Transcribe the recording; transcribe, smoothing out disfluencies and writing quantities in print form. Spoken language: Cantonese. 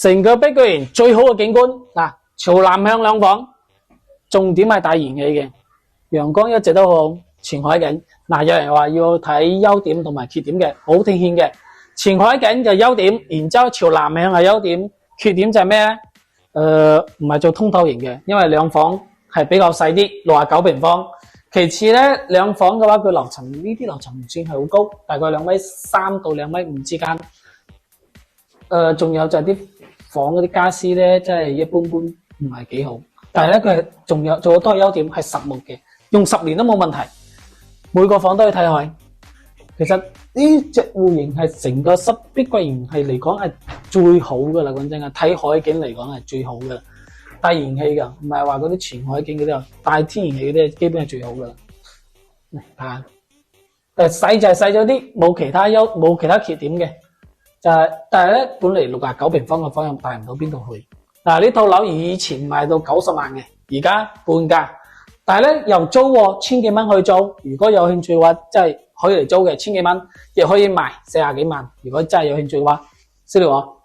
成個碧桂園最好嘅景觀嗱，朝南向兩房，重點係大燃氣嘅，陽光一直都好，前海景。嗱，有人話要睇優點同埋缺點嘅，好明顯嘅，前海景就優點，然之後朝南向係優點，缺點就係咩咧？唔係做通透型嘅，因為兩房係比較細啲，69平方。其次咧，兩房嘅話，佢樓層呢啲樓層唔算係好高，大概2.3米到2.5米之間。仲有就係啲房嗰啲家私咧，真係一般般，唔係幾好。但係咧，佢係仲有好多優點，係實木嘅，用10年都冇問題。每個房都可以睇海。其實呢隻戶型係成個碧桂園係嚟講係最好噶啦，講真啊，睇海景嚟講係最好噶啦，大燃氣噶，唔係話嗰啲前海景嗰啲啊，大天然氣嗰啲基本係最好噶啦。啊，細就係細咗啲，冇其他缺點嘅，就係但係咧，本嚟69平方嘅房又帶唔到邊度去。嗱，呢套樓以前賣到90萬嘅，而家半價。但係咧又租喎，1000幾蚊去租。如果有興趣嘅話，即係可以嚟租嘅，1000幾蚊，亦可以賣40幾萬。如果真係有興趣嘅話，私聊我。